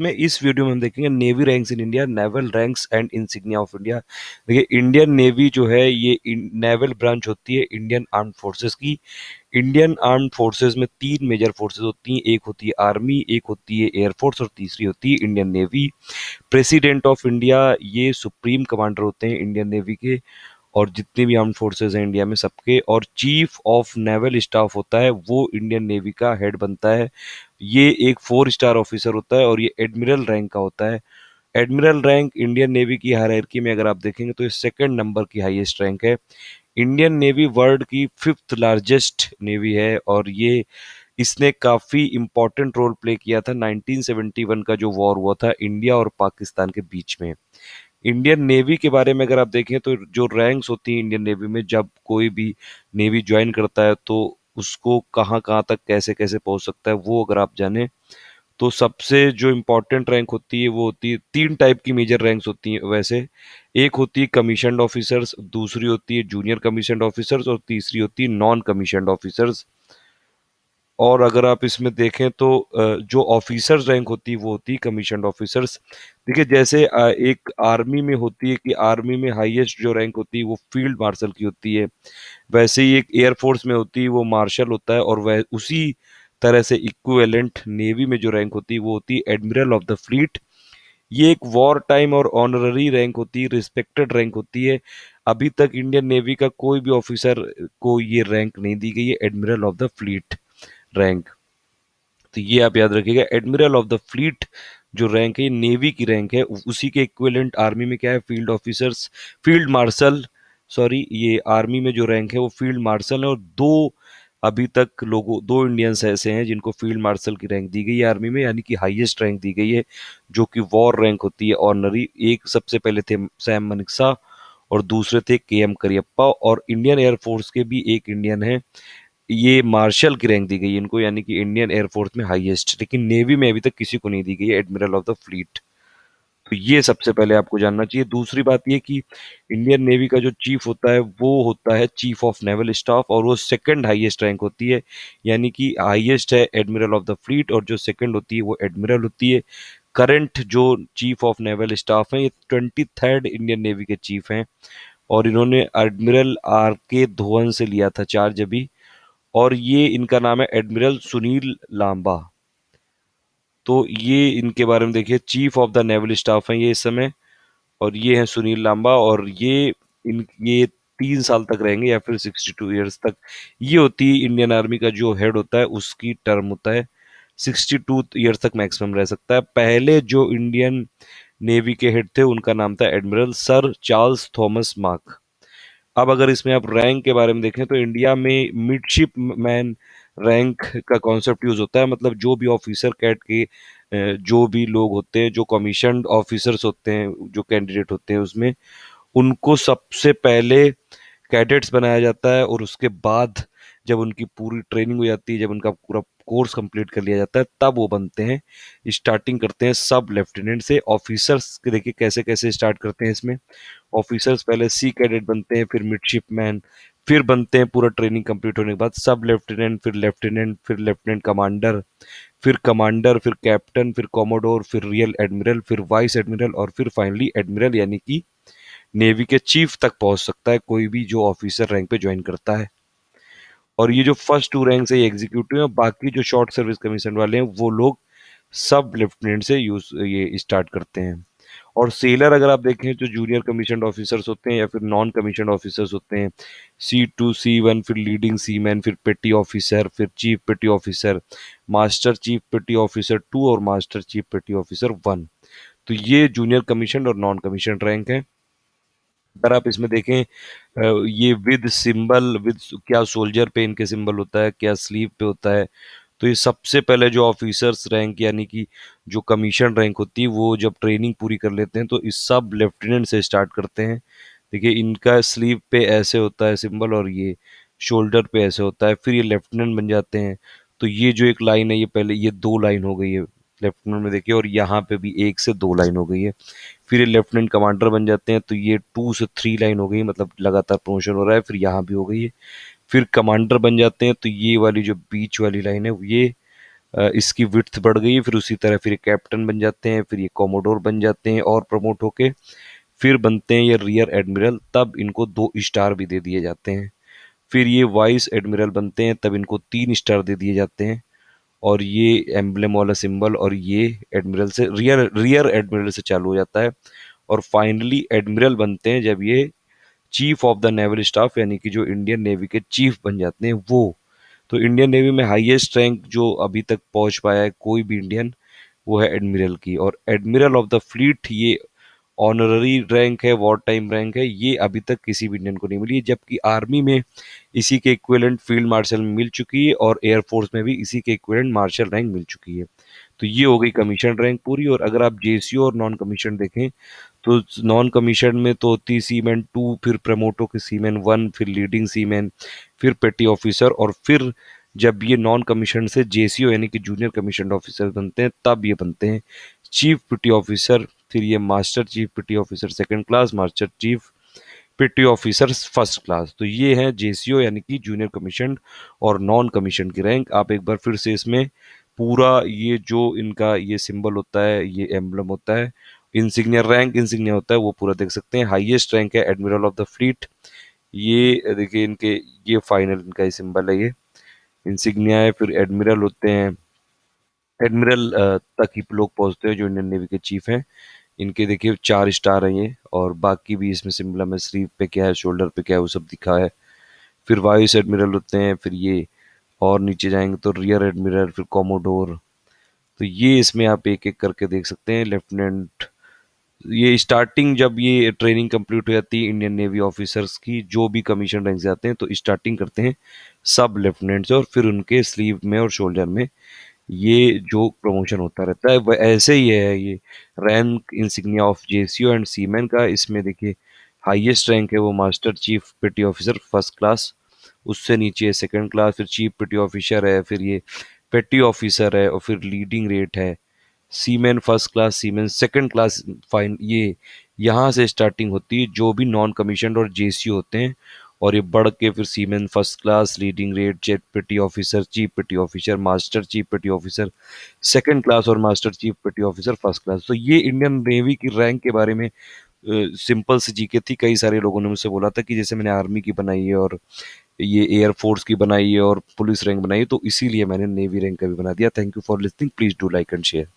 में इस वीडियो में हम देखेंगे navy ranks in India, naval ranks and insignia of India. देखिए, इंडियन नेवी जो है ये नेवल ब्रांच होती है इंडियन आर्म्ड फोर्सेस की। इंडियन आर्म्ड फोर्सेस में तीन मेजर फोर्सेस होती हैं, एक होती है आर्मी, एक होती है एयरफोर्स और तीसरी होती है Indian navy. President of India ये सुप्रीम कमांडर होते हैं इंडियन नेवी के और जितने भी आर्म्ड फोर्सेस हैं इंडिया में सबके। और चीफ ऑफ नेवल स्टाफ होता है वो इंडियन नेवी का हेड बनता है। ये एक 4 स्टार ऑफिसर होता है और ये एडमिरल रैंक का होता है। एडमिरल रैंक इंडियन नेवी की हायरार्की में अगर आप देखेंगे तो ये सेकंड नंबर की हाईएस्ट रैंक है। इंडियन नेवी वर्ल्ड की 5th लार्जेस्ट नेवी है और ये इसने काफ़ी इम्पोर्टेंट रोल प्ले किया था 1971 का जो वॉर हुआ था इंडिया और पाकिस्तान के बीच में। इंडियन नेवी के बारे में अगर आप देखें तो जो रैंक्स होती हैं इंडियन नेवी में, जब कोई भी नेवी ज्वाइन करता है तो उसको कहाँ कहाँ तक कैसे कैसे पहुंच सकता है वो अगर आप जाने तो सबसे जो इम्पोर्टेंट रैंक होती है वो होती है, तीन टाइप की मेजर रैंक्स होती हैं वैसे। एक होती है कमीशन्ड ऑफिसर्स, दूसरी होती है जूनियर कमीशन्ड ऑफिसर्स और तीसरी होती है नॉन कमीशन्ड ऑफिसर्स। और अगर आप इसमें देखें तो जो ऑफिसर्स रैंक होती है वो होती है कमीशन्ड ऑफिसर्स। देखिए, जैसे एक आर्मी में होती है कि आर्मी में हाईएस्ट जो रैंक होती है वो फील्ड मार्शल की होती है, वैसे ही एक एयरफोर्स में होती है वो मार्शल होता है। और वह उसी तरह से इक्विवेलेंट नेवी में जो रैंक होती है वो होती है एडमिरल ऑफ द फ्लीट। ये एक वॉर टाइम और ऑनररी रैंक होती है, रिस्पेक्टेड रैंक होती है। अभी तक इंडियन नेवी का कोई भी ऑफिसर को ये रैंक नहीं दी गई है, admiral of the fleet rank. तो ये आप याद रखिएगा, एडमिरल ऑफ द फ्लीट जो रैंक है ये नेवी की रैंक है। उसी के इक्विवेलेंट आर्मी में क्या है, field officers, field marshal, sorry, ये आर्मी में जो रैंक है वो फील्ड मार्शल है। और अभी तक लोगों दो इंडियंस ऐसे हैं जिनको फील्ड मार्शल की रैंक दी गई है आर्मी में, यानी कि हाईएस्ट रैंक दी गई है जो कि वॉर रैंक होती है ऑनरी। एक सबसे पहले थे सैम मनिक्सा और दूसरे थे के एम करियप्पा। और इंडियन एयरफोर्स के भी एक इंडियन है, ये मार्शल की रैंक दी गई है इनको, यानी कि इंडियन एयरफोर्स में हाईएस्ट। लेकिन नेवी में अभी तक किसी को नहीं दी गई है एडमिरल ऑफ द फ्लीट। तो ये सबसे पहले आपको जानना चाहिए। दूसरी बात ये कि इंडियन नेवी का जो चीफ होता है वो होता है चीफ ऑफ नेवल स्टाफ और वो सेकंड हाईएस्ट रैंक होती है, यानी कि हाईएस्ट है एडमिरल ऑफ द फ्लीट और जो सेकंड होती है वो एडमिरल होती है। करंट जो चीफ ऑफ नेवल स्टाफ हैं ये 23rd इंडियन नेवी के चीफ हैं और इन्होंने एडमिरल आर के धवन से लिया था चार्ज अभी। और ये इनका नाम है एडमिरल सुनील लांबा। तो ये इनके बारे में देखिए, chief of the naval staff हैं ये इस समय। और ये हैं सुनील लांबा और ये 3 साल तक रहेंगे या फिर 62 ईयर्स तक। ये होती है इंडियन आर्मी का जो हेड होता है उसकी टर्म होता है, 62 ईयर्स तक मैक्सिमम रह सकता है। पहले जो इंडियन नेवी के हेड थे उनका नाम था admiral sir Charles Thomas mark. अब अगर इसमें आप रैंक के बारे में देखें तो इंडिया में मिडशिप मैन रैंक का कॉन्सेप्ट यूज होता है। मतलब जो भी ऑफिसर कैट के जो भी लोग होते हैं, जो कमीशन्ड ऑफिसर्स होते हैं, जो कैंडिडेट होते हैं उसमें उनको सबसे पहले कैडेट्स बनाया जाता है और उसके बाद जब उनकी पूरी ट्रेनिंग हो जाती है, जब उनका पूरा कोर्स कंप्लीट कर लिया जाता है तब वो बनते हैं, स्टार्टिंग करते हैं सब लेफ्टिनेंट से। ऑफिसर्स के देखिए कैसे कैसे स्टार्ट करते हैं इसमें। ऑफिसर्स पहले सी कैडेट बनते हैं, फिर मिडशिपमैन, फिर बनते हैं पूरा ट्रेनिंग कंप्लीट होने के बाद सब लेफ्टिनेंट, फिर लेफ्टिनेंट, फिर लेफ्टिनेंट कमांडर, फिर कैप्टन, फिर कॉमोडोर, फिर रियल एडमिरल, फिर वाइस एडमिरल और फिर फाइनली एडमिरल, यानी कि नेवी के चीफ तक पहुंच सकता है कोई भी जो ऑफिसर रैंक पे ज्वाइन करता है। और ये जो फर्स्ट 2 रैंक है ये एग्जीक्यूटिव है, बाकी जो शॉर्ट सर्विस कमीशन वाले हैं वो लोग सब लेफ्टिनेंट से यूज ये स्टार्ट करते हैं। और सेलर अगर आप देखें जो जूनियर कमीशन ऑफिसर्स होते हैं या फिर नॉन कमीशन ऑफिसर्स होते हैं, C2 C1, फिर लीडिंग सीमैन, फिर पेटी ऑफिसर, फिर chief petty officer, master chief petty officer 2 और मास्टर चीफ पेटी ऑफिसर 1। तो ये जूनियर कमीशन और नॉन कमीशन रैंक है। अगर आप इसमें देखें ये विद सिंबल, विद क्या सोल्जर पे इनके सिंबल होता है, क्या स्लीव पे होता है। तो ये सबसे पहले जो ऑफिसर्स रैंक यानी कि जो कमीशन रैंक होती है वो जब ट्रेनिंग पूरी कर लेते हैं तो इस सब लेफ्टिनेंट से स्टार्ट करते हैं। देखिए, इनका स्लीव पे ऐसे होता है सिंबल और ये शोल्डर पे ऐसे होता है, फिर ये लेफ्टिनेंट बन जाते हैं। तो ये जो एक लाइन है ये पहले ये 2 लाइन हो गई है लेफ्टिनेंट में देखिए, और यहाँ पे भी 1 से 2 लाइन हो गई है। फिर ये लेफ्टिनेंट कमांडर बन जाते हैं तो ये 2 से 3 लाइन हो गई, मतलब लगातार प्रमोशन हो रहा है, फिर यहाँ भी हो गई है। फिर कमांडर बन जाते हैं तो ये वाली जो बीच वाली लाइन है ये इसकी विड्थ बढ़ गई है, फिर उसी तरह फिर ये कैप्टन बन जाते हैं, फिर ये कॉमोडोर बन जाते हैं और प्रमोट होके फिर बनते हैं ये रियर एडमिरल, तब इनको 2 स्टार भी दे दिए जाते हैं। फिर ये वाइस एडमिरल बनते हैं, तब इनको 3 स्टार दे दिए जाते हैं। और ये एम्बलम वाला सिंबल और ये एडमिरल से रियर रियर एडमिरल से चालू हो जाता है। और फाइनली एडमिरल बनते हैं जब ये chief of the naval staff यानी कि जो इंडियन नेवी के चीफ बन जाते हैं वो। तो इंडियन नेवी में हाईएस्ट रैंक जो अभी तक पहुंच पाया है कोई भी इंडियन, वो है एडमिरल की। और एडमिरल ऑफ द फ्लीट ये ऑनररी रैंक है, वॉर टाइम रैंक है, ये अभी तक किसी भी इंडियन को नहीं मिली है, जबकि आर्मी में इसी के इक्विवेलेंट फील्ड मार्शल में मिल चुकी है और एयरफोर्स में भी इसी के इक्विवेलेंट मार्शल रैंक मिल चुकी है। तो ये हो गई कमीशन रैंक पूरी। और अगर आप जेसीओ और नॉन कमीशन देखें तो नॉन कमीशन में तो होती सीमैन 2, फिर प्रमोटो के सीमैन 1, फिर लीडिंग सीमैन, फिर पेटी ऑफिसर, और फिर जब ये नॉन कमीशन से जेसीओ यानी कि जूनियर कमीशन ऑफिसर बनते हैं तब ये बनते हैं चीफ पिटी ऑफिसर। फिर ये master chief petty officer second class, master chief petty officer first class. तो ये है जेसीओ यानी कि जूनियर कमीशन और नॉन कमीशन की रैंक। आप एक बार फिर से इसमें पूरा ये जो इनका ये सिंबल होता है, ये एम्बलम होता है, इंसिग्निया रैंक इंसिग्निया होता है, वो पूरा देख सकते हैं। हाईएस्ट रैंक है एडमिरल ऑफ द फ्लीट, ये देखिए इनके, ये फाइनल इनका ये सिंबल है, ये इंसिग्निया है। फिर एडमिरल होते हैं, एडमिरल तक ही लोग पहुंचते हैं जो इंडियन नेवी के चीफ हैं। इनके देखिए 4 स्टार हैं ये, और बाकी भी इसमें सिंबल में स्लीव पे क्या है, शोल्डर पे क्या है, वो सब दिखा है। फिर वाइस एडमिरल होते हैं, फिर ये और नीचे जाएंगे तो रियर एडमिरल, फिर कॉमोडोर। तो ये इसमें आप एक एक करके देख सकते हैं। लेफ्टिनेंट, ये स्टार्टिंग जब ये ट्रेनिंग कंप्लीट हो जाती है इंडियन नेवी ऑफिसर्स की, जो भी कमीशन रैंक से आते हैं तो स्टार्टिंग करते हैं सब लेफ्टिनेंट से, और फिर उनके स्लीव में और शोल्डर में ये जो प्रमोशन होता रहता है वह ऐसे ही है। ये rank insignia of JCO and seaman का, इसमें देखिए हाईएस्ट रैंक है वो master chief petty officer first class, उससे नीचे सेकंड क्लास, फिर चीफ पेटी ऑफिसर है, फिर ये पेटी ऑफिसर है, और फिर लीडिंग रेट है सीमेन फर्स्ट क्लास, सीमेन सेकंड क्लास। फाइन ये यहाँ से स्टार्टिंग होती है जो भी नॉन कमीशन और जेसी होते हैं, और ये बढ़ के फिर seaman first class, leading rate, jet petty officer, chief petty officer, master chief petty officer second class, और master chief petty officer first class. तो ये इंडियन नेवी की रैंक के बारे में सिंपल सी जीके थी। कई सारे लोगों ने मुझसे बोला था कि जैसे मैंने आर्मी की बनाई है और ये एयरफोर्स की बनाई है और पुलिस रैंक बनाई है, तो इसीलिए मैंने नेवी रैंक का भी बना दिया। Thank you for listening, please do like and share.